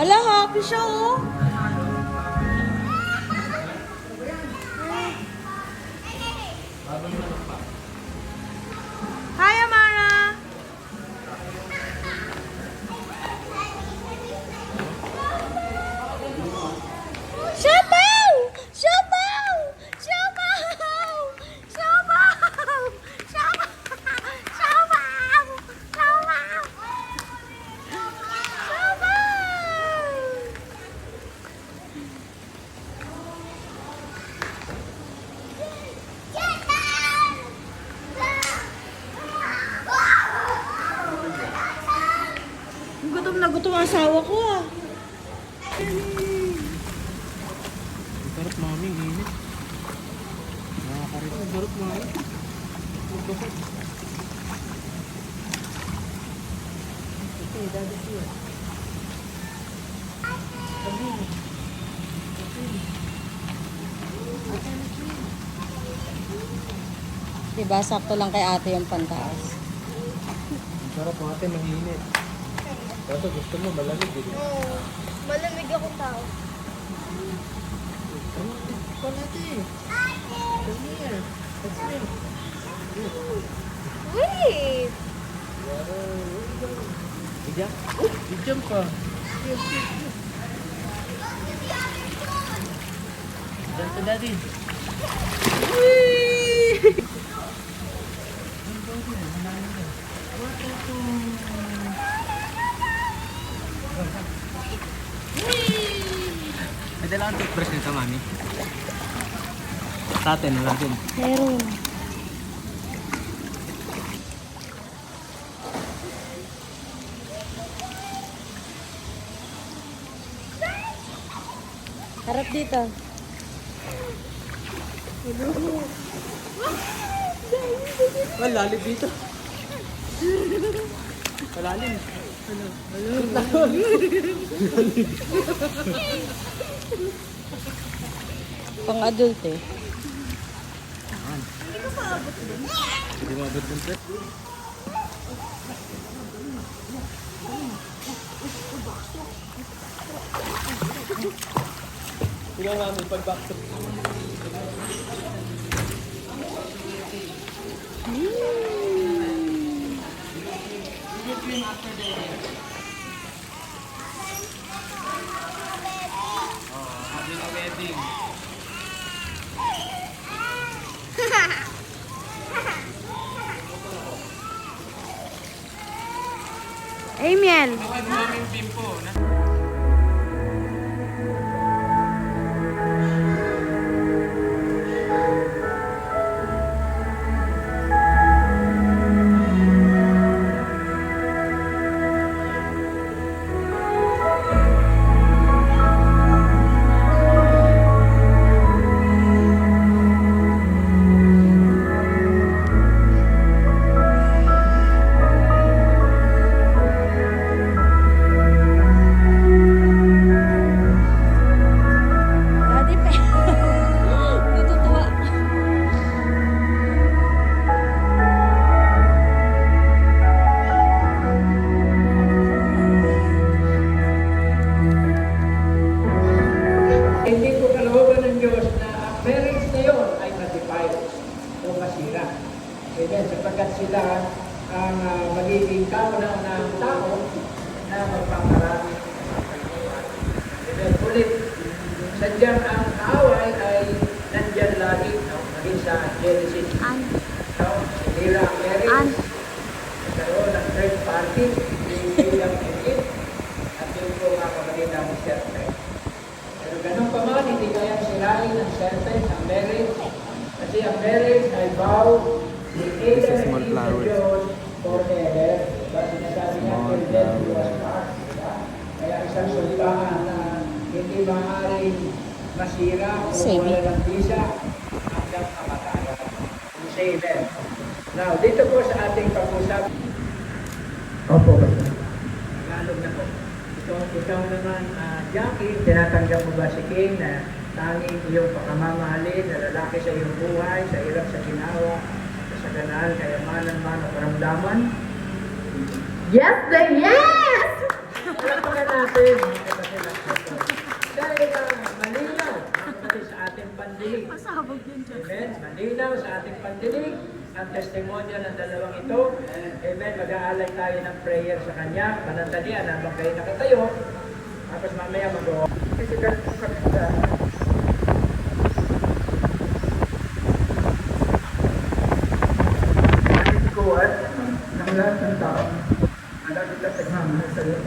Ala, happy siya, oh. Hi, Amara. Siopaw! Siopaw! Siopaw! Siopaw! Siopaw! Siopaw! Gutom na gutom ang asawa ko, ah. Sarap mami, init. Nakakarito, sarap mami. Magdasal. Okay, daddy siya. Diba, sakto lang kay ate yung pantaas. Ang sarap ate, mahinit. Kaso gusto mo malamig eh. Oo. Malamig akong tao. Ikaw natin. Come here. Let's win. Wait! Ijak. Ijam pa. Ijam pa daddy. May dala kang toothbrush nito, mami. Sa atin, wala din. Meron. Harap dito. Malalim dito. Malalim. Pang adult eh. Hindi mo abot ng trip. Tingnan namin pag-backstop. Having a wedding. Amiel! Nakad namin pimpo. Daddy pe. Natutuwa. Hindi ko kalooban ng Diyos na ang marriage na yun ay ma-defile o masira. Amen. Sapagkat sila ang magiging kauna-unahang tao na magpaparami. Amen. Ulit, sadyang ang away ay nandyan lagi. No? Maging sa Genesis. No? Sinira ang marriage. Nagkaroon ng third party. Hindi ang Egypt. At yun po mga kapatid namin serpent. Pero ganun pa man, hindi kayang sirain ng serpent ang marriage. Kasi ang marriage ay vow ni Adam and small Eve sa flowers. Diyos forever. Diba? Sinasabi natin, death do us part. Diba? Kaya isang sultahan na hindi maaaring masira o Same. wala ng bisa hanggang kamatayan. Say amen. Now, dito po sa ating pag-usap. Opo, Tagalog na po. Ikaw naman, Jackie, tinatanggap mo ba si King na tanging iyong pakamamahalin na lalaki sa iyong buhay, sa hirap, sa ginawa, sa saganaan, kayamanan man o karamdaman? Yes, the yes! Alam pa natin, mga kapatid. Amen. Malinaw sa ating pandinig ang testimonya ng dalawang ito. Amen. Mag-aalay tayo ng prayer sa Kanya. Panandalian habang kayo nakatayo. Tapos mamaya mag-o. Kasi ganito po kami sa Kuat ng lahat ng tao. Malapit at nagmamahal sa iyo.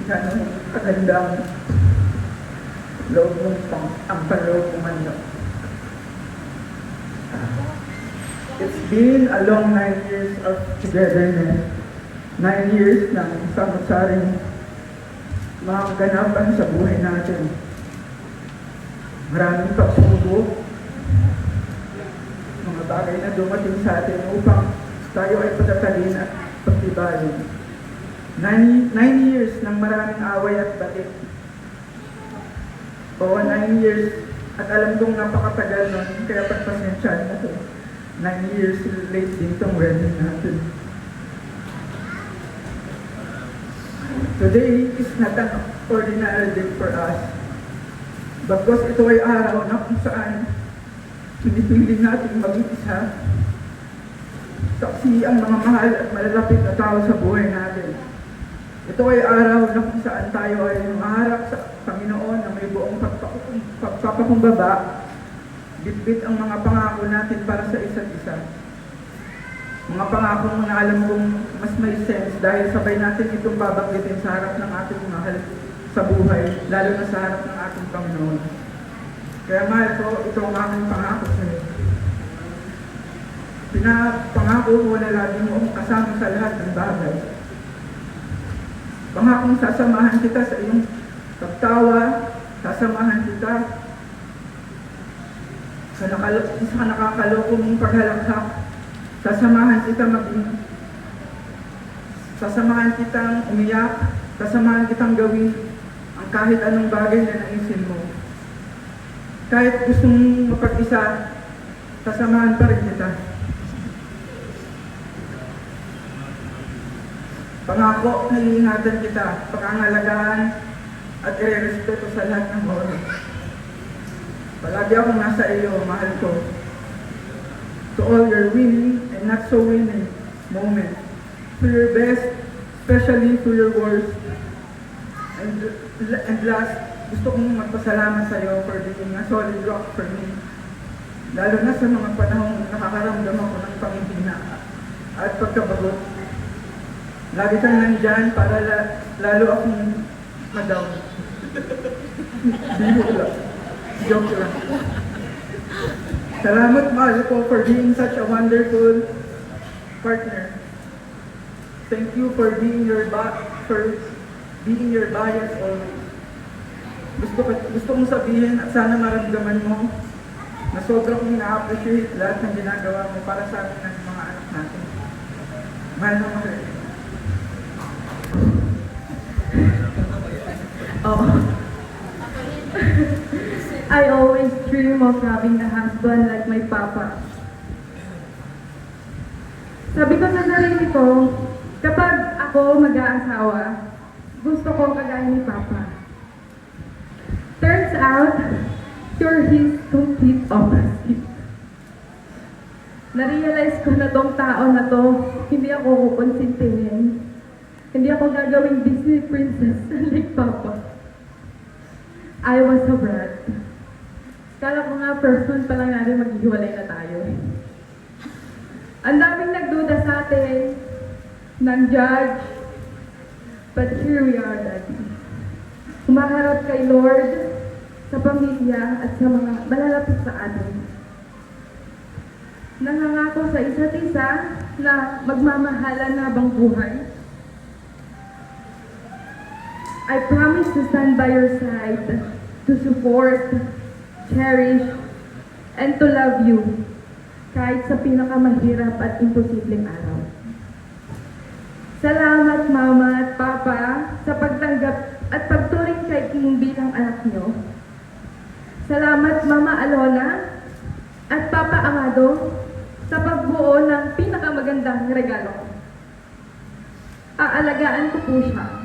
Ganong kagandang loob mong ang panloob mo man yun. It's been a long 9 years of togetherness. 9 years ng samot-saring mga kaganapan sa buhay natin. Maraming pagsubok, mga bagay na dumating sa atin upang tayo ay patatalin at pagtibayin. 9 years ng maraming away at batik. Oo, 9 years. At alam kong napakatagal nun, kaya pagpasensyahan na to. 9 years late din itong wedding natin. Today is not an ordinary day for us. Bagkus ito ay araw na kung saan pinipiling natin maging isa. Saksi ang mga mahal at malalapit na tao sa buhay natin. Ito ay araw na kung saan tayo ay maharap sa Panginoon na may buong pagpapakumbaba, bitbit ang mga pangako natin para sa isa't isa. Mga pangako na alam kong mas may sense dahil sabay natin itong babanggitin sa harap ng ating mahal sa buhay, lalo na sa harap ng ating Panginoon. Kaya mahal ko, ito ang aking pangako sa iyo. Pinapangako ko na lagi mo akong kasama sa lahat ng bagay. Pangakong sasamahan kita sa iyong pagtawa, sasamahan kita sa nakakaloko mong paghalaksak, sasamahan kitang umiyak, sasamahan kitang gawin ang kahit anong bagay na naisin mo. Kahit gusto mong mapag-isa, sasamahan pa rin kita. Pangako na iingatan kita, pangangalagaan at irerespeto sa lahat ng oras. Palagi akong nasa iyo, mahal ko. To all your winning and not so winning moments. To your best, especially to your worst. And last, gusto kong magpasalamat sa iyo for being a solid rock for me. Lalo na sa mga panahong nakakaramdam ako ng pangihina at pagkabagot. Lagi kang nandyan para lalo akong madaw. Biro lang. Joke lang. Salamat mahal ko for being such a wonderful partner. Thank you for being your bias always. Gusto kong sabihin at sana maramdaman mo na sobrang kong na-appreciate lahat ng ginagawa mo para sa amin ng mga anak natin. Mahal na mahal. Oh. I always dream of having a husband like my papa. Sabi ko sa sarili ko, kapag ako mag-aasawa, gusto ko kagaya ni Papa. Turns out, you're his complete opposite. Na-realize ko na tong tao na to, hindi ako kukonsintihin. Hindi ako gagawing Disney princess like Papa. I was a brat. Kala ko nga first month pa lang natin maghihiwalay na tayo. Ang daming nagduda sa atin, ng judge, but here we are, Daddy. Humaharap kay Lord, sa pamilya at sa mga malalapit sa atin. Nangangako sa isa't isa na magmamahalan habang buhay. I promise to stand by your side, to support, cherish, and to love you kahit sa pinakamahirap at imposibleng araw. Salamat Mama at Papa sa pagtanggap at pagturing kay King bilang anak niyo. Salamat Mama Alona at Papa Amado sa pagbuo ng pinakamagandang regalo. Aalagaan ko po siya.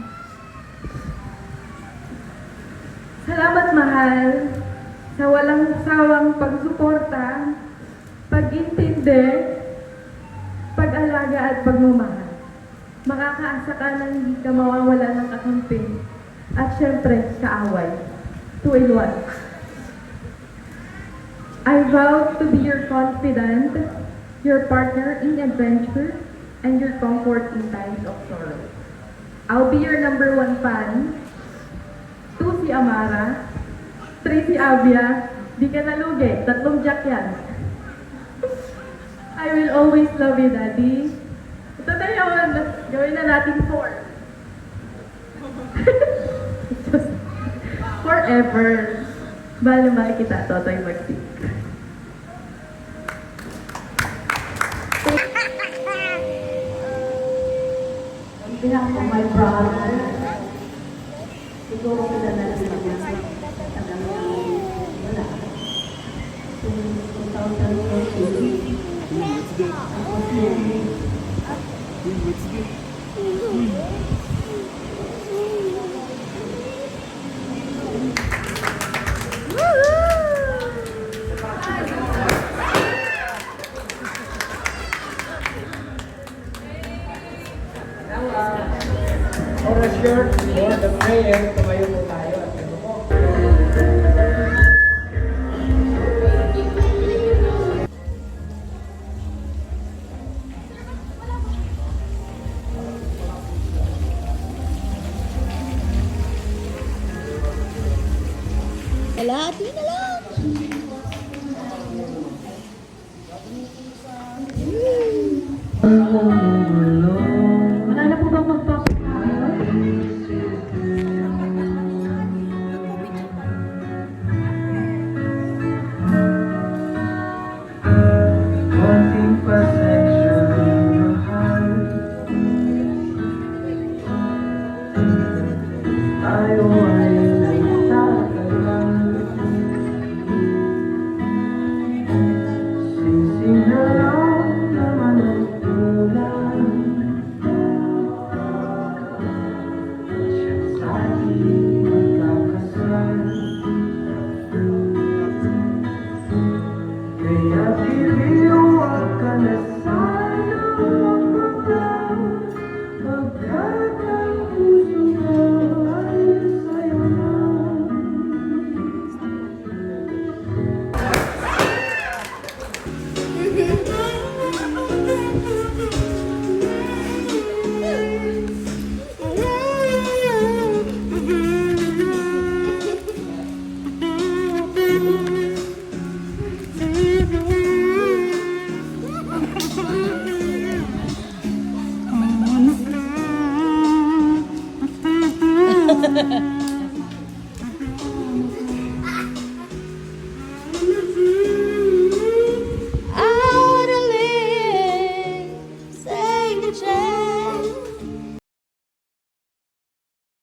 Salamat mahal sa walang sawang pagsuporta, pag-intindi, pag-alaga at pagmamahal. Makakaasa ka na hindi ka mawawala ng kakampi at syempre kaaway. 2 in 1. I vow to be your confidant, your partner in adventure, and your comfort in times of sorrow. I'll be your number 1 fan. 2 si Amara. 3 si Abia. Di ka nalugi. 3 Jack yan. I will always love you, Daddy. Ito na yun. Gawin na natin 4. Just forever. Mahal kita, Totoy Magsik. On behalf of my brother, siguro kilala rin naman sa tagal na wala. 2014. Ako For a short word of prayer, tumayo po tayo at ano po. Kalahati na lang. Wala na po bang magpapakain? Konting pasensya mahal. Tayo ay nagtatagal. Sising na lang naman ang ulan. Siya sa ating magkakasal. Kaya bibiyuan ka na sana magpapal. Pagkat ang puso ko ay sa'yo na. Ha ha ha.